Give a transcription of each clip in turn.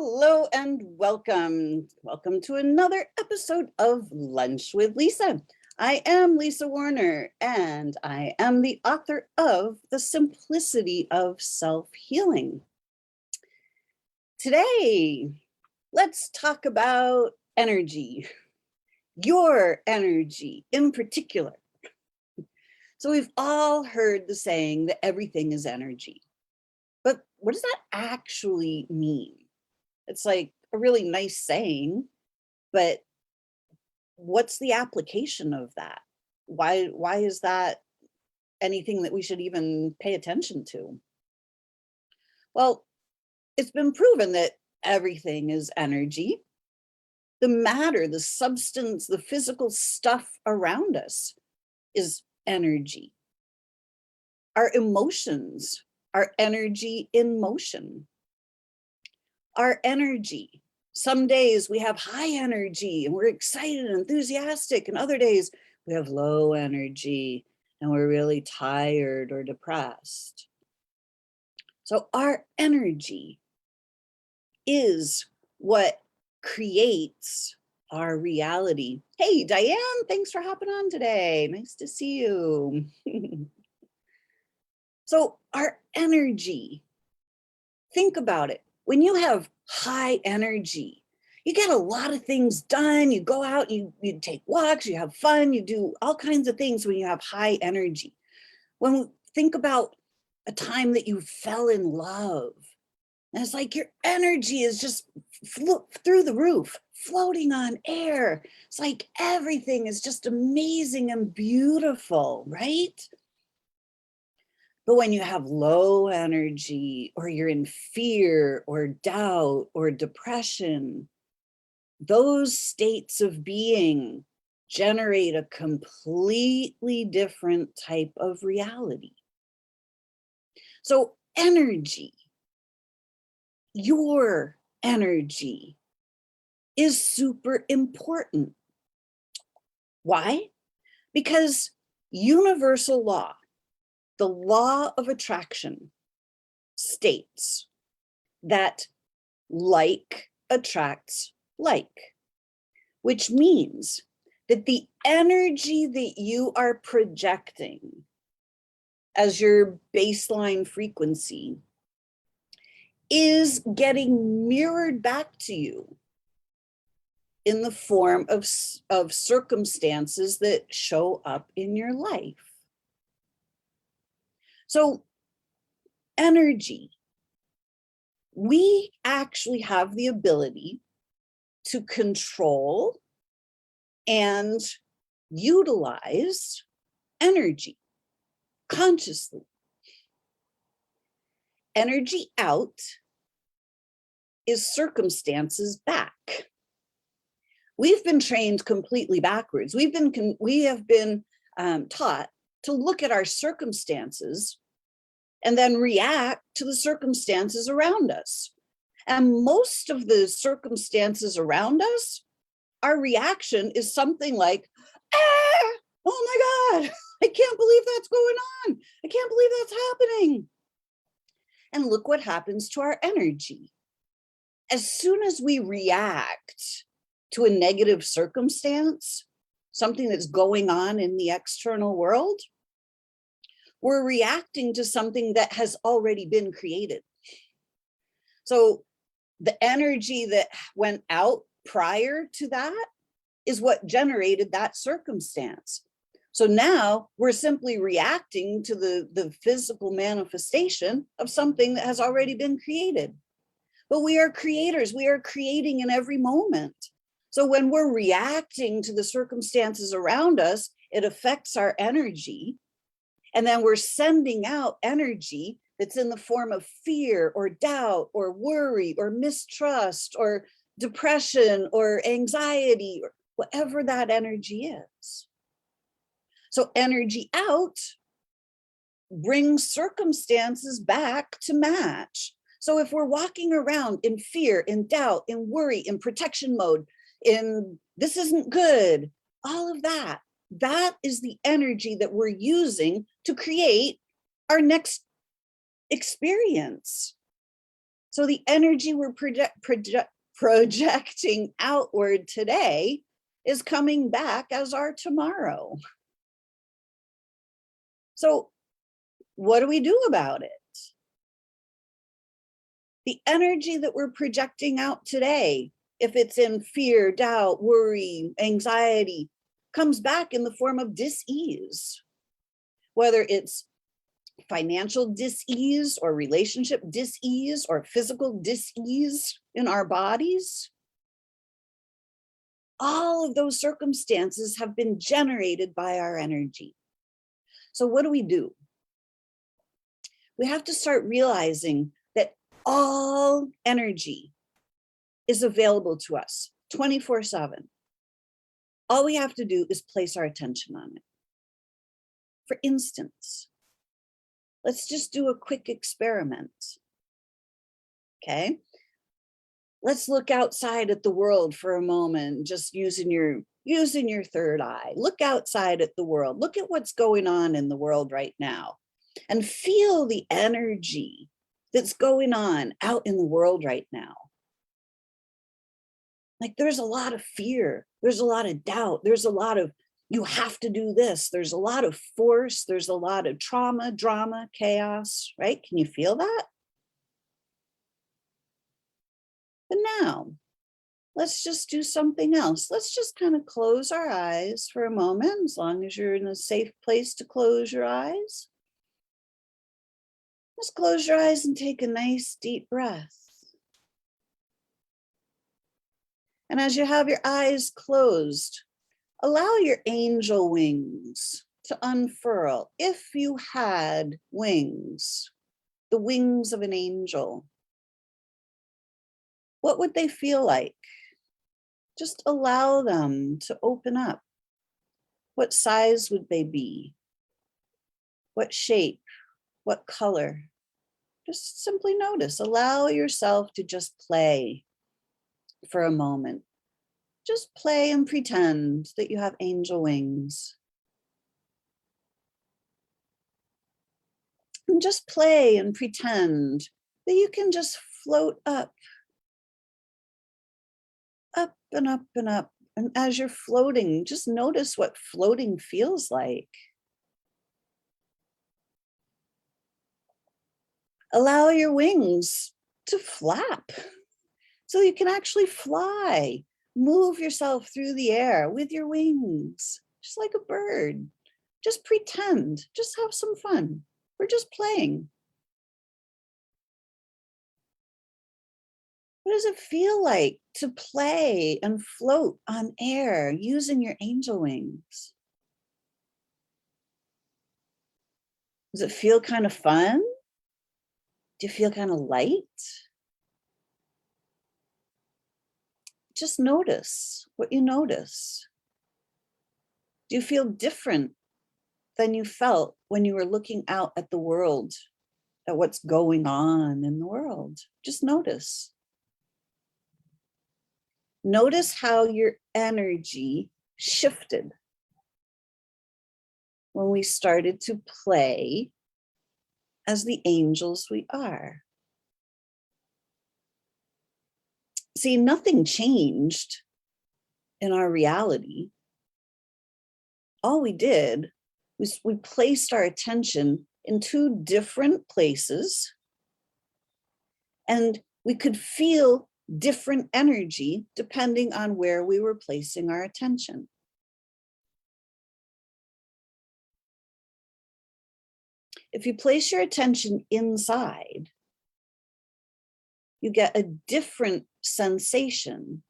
Hello and welcome. Welcome to another episode of Lunch with Lisa. I am Lisa Warner, and I am the author of The Simplicity of Self-Healing. Today, let's talk about energy, your energy in particular. So we've all heard the saying that everything is energy, but what does that actually mean? It's like a really nice saying, but what's the application of that? Why is that anything that we should even pay attention to? Well, it's been proven that everything is energy. The matter, the substance, the physical stuff around us is energy. Our emotions are energy in motion. Our energy. Some days we have high energy and we're excited and enthusiastic, and other days we have low energy and we're really tired or depressed. So our energy is what creates our reality. Hey, Diane, thanks for hopping on today. Nice to see you. So our energy, think about it. When you have high energy, you get a lot of things done. You go out, you take walks, you have fun, you do all kinds of things when you have high energy. When we think about a time that you fell in love, and it's like your energy is just through the roof, floating on air. It's like everything is just amazing and beautiful, right? But when you have low energy, or you're in fear or doubt or depression, those states of being generate a completely different type of reality. So energy, your energy, is super important. Why? Because universal law, the law of attraction, states that like attracts like, which means that the energy that you are projecting as your baseline frequency is getting mirrored back to you in the form of circumstances that show up in your life. So energy, we actually have the ability to control and utilize energy consciously. Energy out is circumstances back. We've been trained completely backwards. We have been taught to look at our circumstances and then react to the circumstances around us. And most of the circumstances around us, our reaction is something like, ah, oh my God, I can't believe that's going on. I can't believe that's happening. And look what happens to our energy. As soon as we react to a negative circumstance, something that's going on in the external world, we're reacting to something that has already been created. So the energy that went out prior to that is what generated that circumstance. So now we're simply reacting to the physical manifestation of something that has already been created. But we are creators. We are creating in every moment. So when we're reacting to the circumstances around us, it affects our energy. And then we're sending out energy that's in the form of fear or doubt or worry or mistrust or depression or anxiety or whatever that energy is. So energy out brings circumstances back to match. So if we're walking around in fear, in doubt, in worry, in protection mode, in this isn't good, all of that, that is the energy that we're using to create our next experience. So the energy we're projecting outward today is coming back as our tomorrow. So what do we do about it? The energy that we're projecting out today, if it's in fear, doubt, worry, anxiety, comes back in the form of dis-ease, whether it's financial dis-ease or relationship dis-ease or physical dis-ease in our bodies. All of those circumstances have been generated by our energy. So what do? We have to start realizing that all energy is available to us 24/7. All we have to do is place our attention on it. For instance, let's just do a quick experiment. Okay. Let's look outside at the world for a moment, just using your third eye. Look outside at the world. Look at what's going on in the world right now and feel the energy that's going on out in the world right now. Like there's a lot of fear. There's a lot of doubt. There's a lot of, you have to do this. There's a lot of force. There's a lot of trauma, drama, chaos, right? Can you feel that? But now, let's just do something else. Let's just kind of close our eyes for a moment, as long as you're in a safe place to close your eyes. Just close your eyes and take a nice deep breath. And as you have your eyes closed, allow your angel wings to unfurl. If you had wings, the wings of an angel, what would they feel like? Just allow them to open up. What size would they be? What shape? What color? Just simply notice. Allow yourself to just play for a moment. Just play and pretend that you have angel wings. And just play and pretend that you can just float up and up and up. And as you're floating, just notice what floating feels like. Allow your wings to flap so you can actually fly. Move yourself through the air with your wings, just like a bird. Just pretend, just have some fun. We're just playing. What does it feel like to play and float on air using your angel wings? Does it feel kind of fun? Do you feel kind of light? Just notice what you notice. Do you feel different than you felt when you were looking out at the world, at what's going on in the world? Just notice. Notice how your energy shifted when we started to play as the angels we are. See, nothing changed in our reality. All we did was we placed our attention in two different places, and we could feel different energy depending on where we were placing our attention. If you place your attention inside, you get a different sensation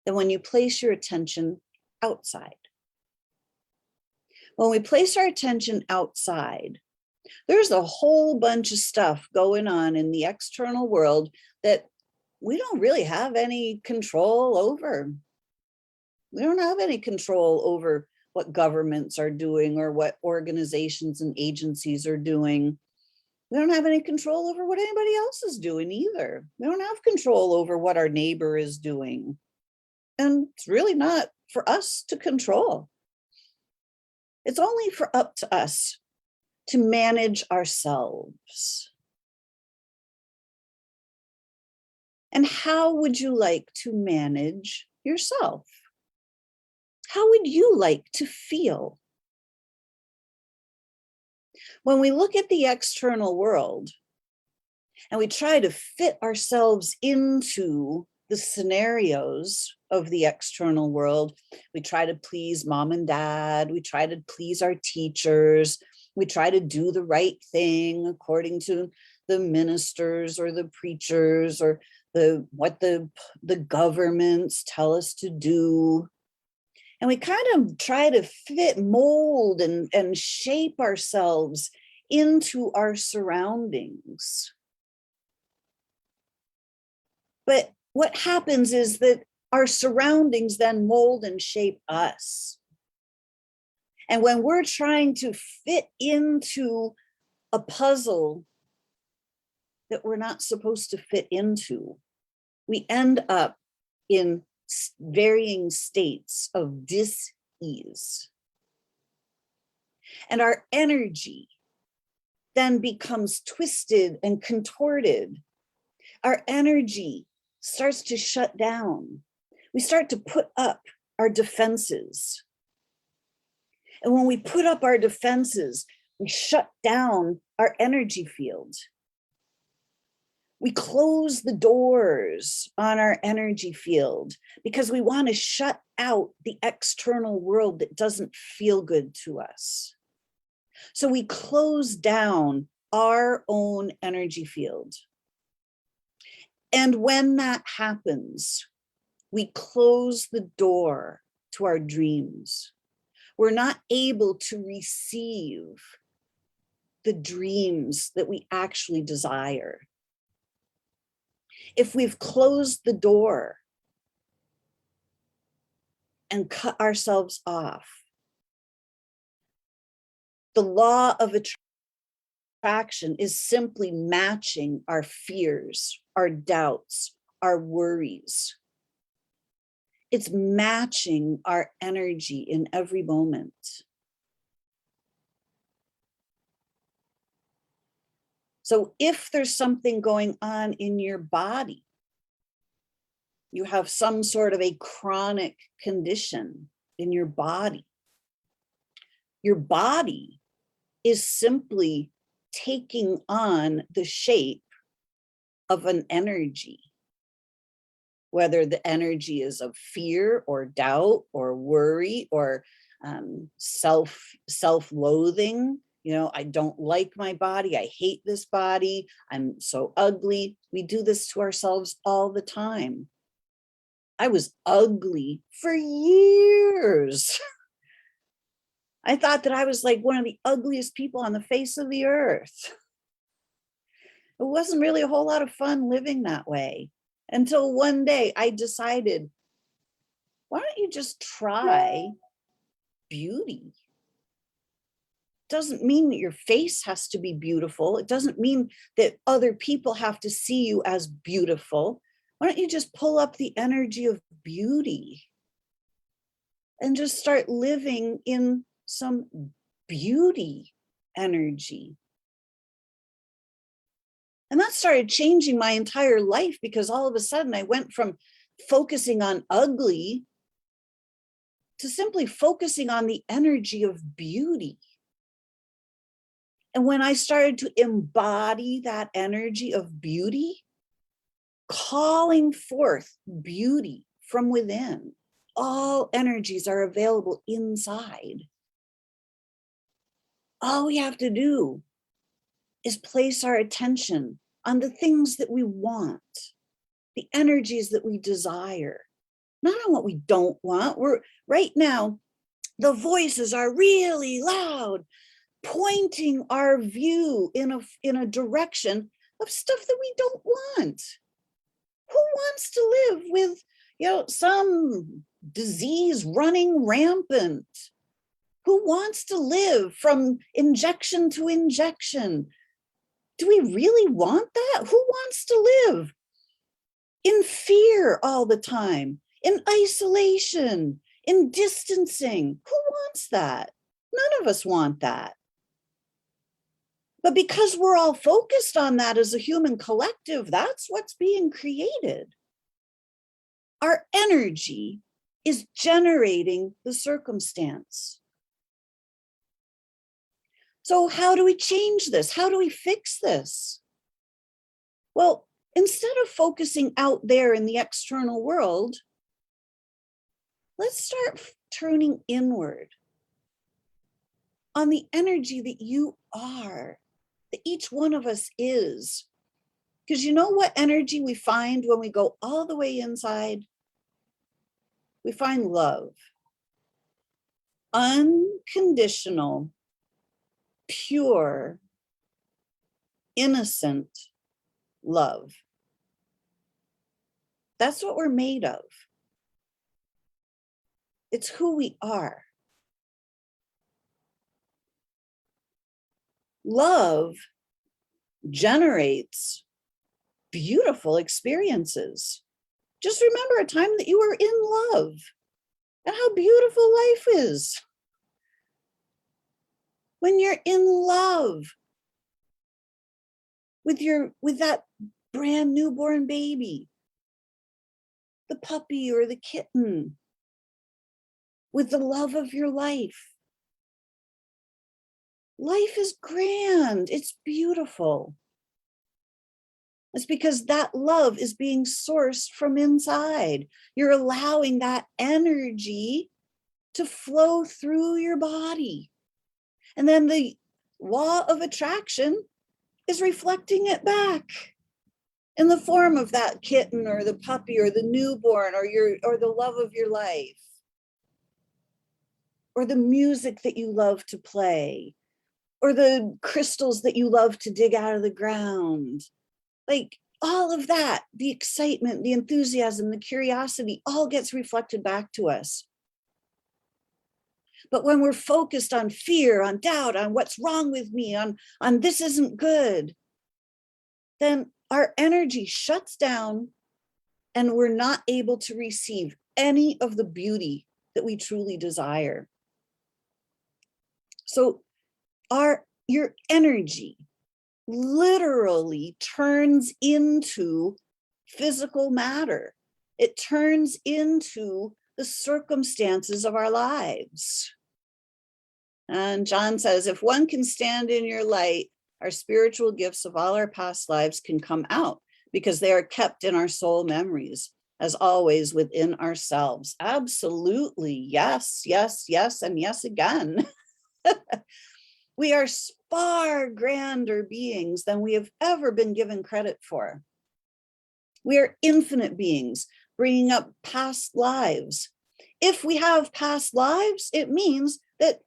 than when you place your attention outside. When we place our attention outside, there's a whole bunch of stuff going on in the external world that we don't really have any control over. We don't have any control over what governments are doing or what organizations and agencies are doing. We don't have any control over what anybody else is doing either. We don't have control over what our neighbor is doing. And it's really not for us to control. It's only up to us to manage ourselves. And how would you like to manage yourself? How would you like to feel? When we look at the external world and we try to fit ourselves into the scenarios of the external world, we try to please mom and dad, we try to please our teachers, we try to do the right thing according to the ministers or the preachers or what the governments tell us to do. And we kind of try to fit, mold, and shape ourselves into our surroundings. But what happens is that our surroundings then mold and shape us. And when we're trying to fit into a puzzle that we're not supposed to fit into, we end up in varying states of dis-ease. And our energy then becomes twisted and contorted. Our energy starts to shut down. We start to put up our defenses. And when we put up our defenses, we shut down our energy field. We close the doors on our energy field because we want to shut out the external world that doesn't feel good to us. So we close down our own energy field. And when that happens, we close the door to our dreams. We're not able to receive the dreams that we actually desire. If we've closed the door and cut ourselves off, the law of attraction is simply matching our fears, our doubts, our worries. It's matching our energy in every moment. So if there's something going on in your body, you have some sort of a chronic condition in your body is simply taking on the shape of an energy, whether the energy is of fear or doubt or worry or self-loathing. You know, I don't like my body. I hate this body. I'm so ugly. We do this to ourselves all the time. I was ugly for years. I thought that I was like one of the ugliest people on the face of the earth. It wasn't really a whole lot of fun living that way until one day I decided, why don't you just try beauty? Doesn't mean that your face has to be beautiful. It doesn't mean that other people have to see you as beautiful. Why don't you just pull up the energy of beauty and just start living in some beauty energy? And that started changing my entire life because all of a sudden I went from focusing on ugly to simply focusing on the energy of beauty. And when I started to embody that energy of beauty, calling forth beauty from within, all energies are available inside. All we have to do is place our attention on the things that we want, the energies that we desire, not on what we don't want. We're right now, the voices are really loud, pointing our view in a direction of stuff that we don't want. Who wants to live with, some disease running rampant? Who wants to live from injection to injection? Do we really want that? Who wants to live in fear all the time, in isolation, in distancing? Who wants that? None of us want that. But because we're all focused on that as a human collective, that's what's being created. Our energy is generating the circumstance. So how do we change this? How do we fix this? Well, instead of focusing out there in the external world, let's start turning inward on the energy that you are, that each one of us is. Because you know what energy we find when we go all the way inside? We find love. Unconditional, pure, innocent love. That's what we're made of. It's who we are. Love generates beautiful experiences. Just remember a time that you were in love and how beautiful life is. When you're in love with that brand newborn baby, the puppy or the kitten, with the love of your life. Life is grand. It's beautiful. It's because that love is being sourced from inside. You're allowing that energy to flow through your body. And then the law of attraction is reflecting it back in the form of that kitten or the puppy or the newborn or the love of your life, or the music that you love to play, or the crystals that you love to dig out of the ground. Like all of that, the excitement, the enthusiasm, the curiosity, all gets reflected back to us. But when we're focused on fear, on doubt, on what's wrong with me, on this isn't good, then our energy shuts down and we're not able to receive any of the beauty that we truly desire. So your energy literally turns into physical matter. It turns into the circumstances of our lives. And John says, if one can stand in your light, our spiritual gifts of all our past lives can come out because they are kept in our soul memories, as always within ourselves. Absolutely. Yes, yes, yes, and yes again. We are far grander beings than we have ever been given credit for. We are infinite beings bringing up past lives. If we have past lives, it means that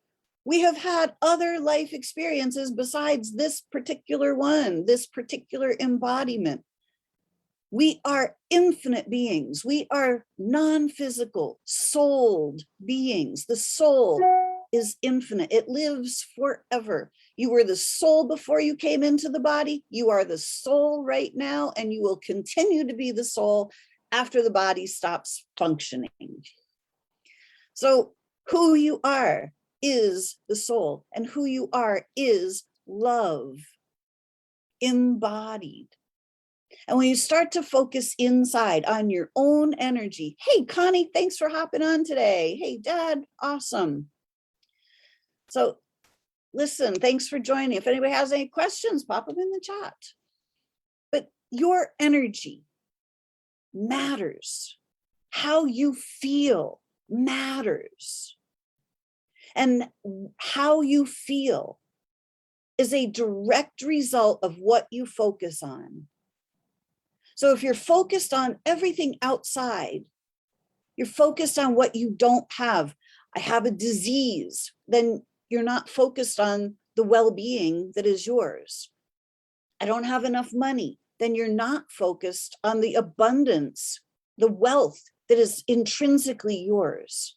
we have had other life experiences besides this particular one, this particular embodiment. We are infinite beings. We are non-physical, souled beings. The soul is infinite. It lives forever. You were the soul before you came into the body. You are the soul right now, and you will continue to be the soul after the body stops functioning. So who you are is the soul, and who you are is love embodied. And when you start to focus inside on your own energy, hey, Connie, thanks for hopping on today. Hey, Dad, awesome. So listen, thanks for joining. If anybody has any questions, pop them in the chat. But your energy matters. How you feel matters. And how you feel is a direct result of what you focus on. So if you're focused on everything outside, you're focused on what you don't have. I have a disease, then you're not focused on the well-being that is yours. I don't have enough money, then you're not focused on the abundance, the wealth that is intrinsically yours.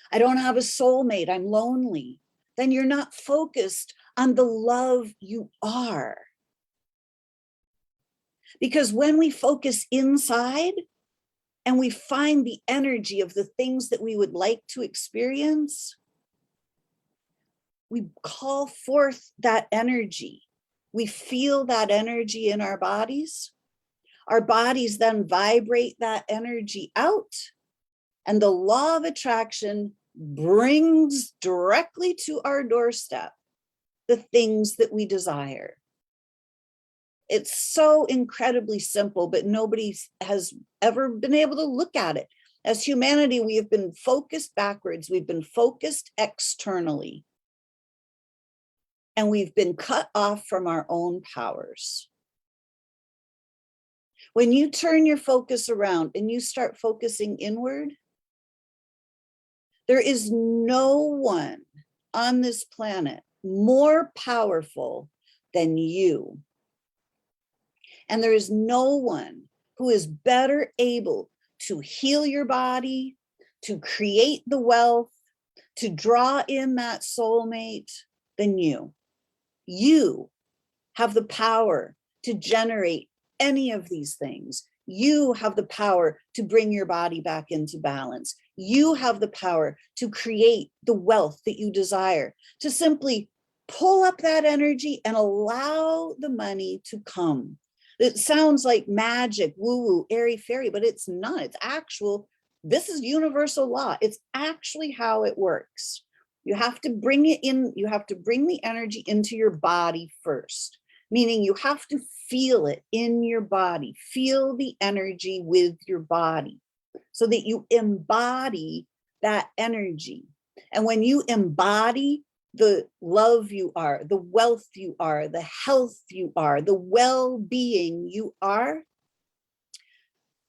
I don't have a soulmate, I'm lonely, then you're not focused on the love you are. Because when we focus inside and we find the energy of the things that we would like to experience, we call forth that energy. We feel that energy in our bodies. Our bodies then vibrate that energy out, and the law of attraction brings directly to our doorstep the things that we desire. It's so incredibly simple, but nobody has ever been able to look at it. As humanity, we have been focused backwards. We've been focused externally. And we've been cut off from our own powers. When you turn your focus around and you start focusing inward, there is no one on this planet more powerful than you. And there is no one who is better able to heal your body, to create the wealth, to draw in that soulmate than you. You have the power to generate any of these things. You have the power to bring your body back into balance. You have the power to create the wealth that you desire, to simply pull up that energy and allow the money to come. It sounds like magic, woo-woo, airy-fairy, but it's not. It's actual. This is universal law. It's actually how it works. You have to bring it in. You have to bring the energy into your body first, meaning you have to feel it in your body. Feel the energy with your body so that you embody that energy. And when you embody the love you are, the wealth you are, the health you are, the well-being you are,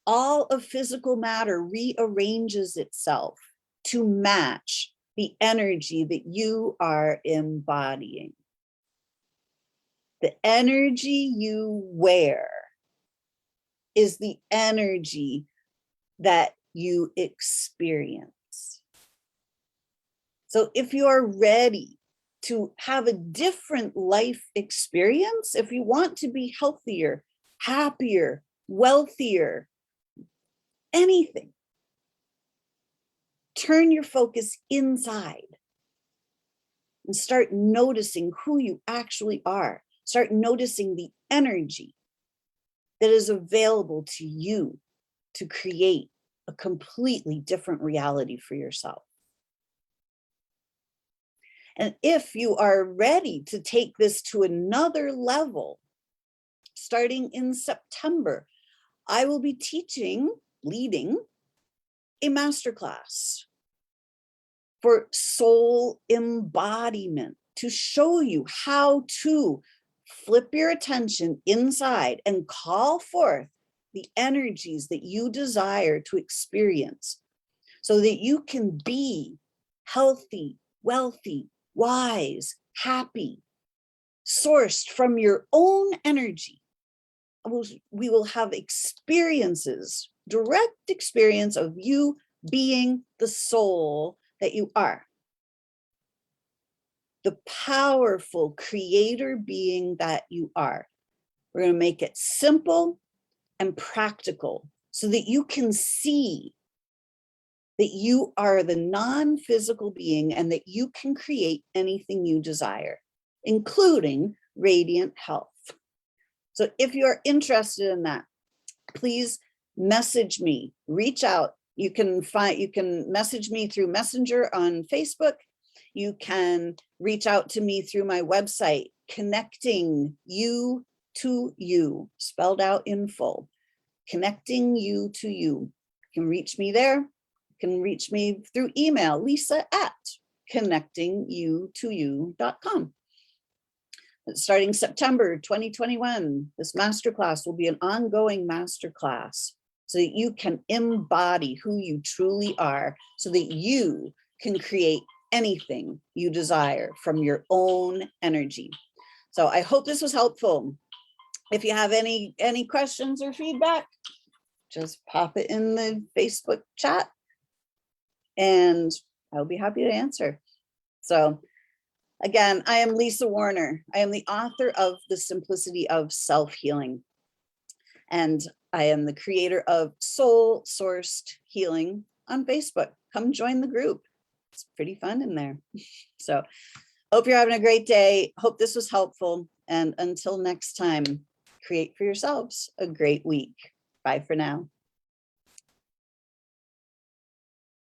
all of physical matter rearranges itself to match the energy that you are embodying. The energy you wear is the energy that you experience. So if you are ready to have a different life experience, if you want to be healthier, happier, wealthier, anything, turn your focus inside and start noticing who you actually are. Start noticing the energy that is available to you to create a completely different reality for yourself. And if you are ready to take this to another level, starting in September, I will be leading a masterclass for soul embodiment to show you how to flip your attention inside and call forth the energies that you desire to experience so that you can be healthy, wealthy, wise, happy, sourced from your own energy. We will have experiences, direct experience of you being the soul that you are. The powerful creator being that you are. We're going to make it simple and practical so that you can see that you are the non-physical being and that you can create anything you desire, including radiant health. So if you're interested in that, please message me, reach out. You can message me through Messenger on Facebook. You can reach out to me through my website, Connecting You to You, spelled out in full. Connecting You to You. You can reach me there. You can reach me through email, lisa@connectingyoutoyou.com. Starting September 2021, this masterclass will be an ongoing masterclass so that you can embody who you truly are, so that you can create anything you desire from your own energy. So I hope this was helpful. If you have any questions or feedback, just pop it in the Facebook chat and I'll be happy to answer. So again, I am Lisa Warner. I am the author of The Simplicity of Self-Healing. And I am the creator of Soul Sourced Healing on Facebook. Come join the group. It's pretty fun in there. So Hope you're having a great day. Hope this was helpful. And until next time, create for yourselves a great week. Bye for now.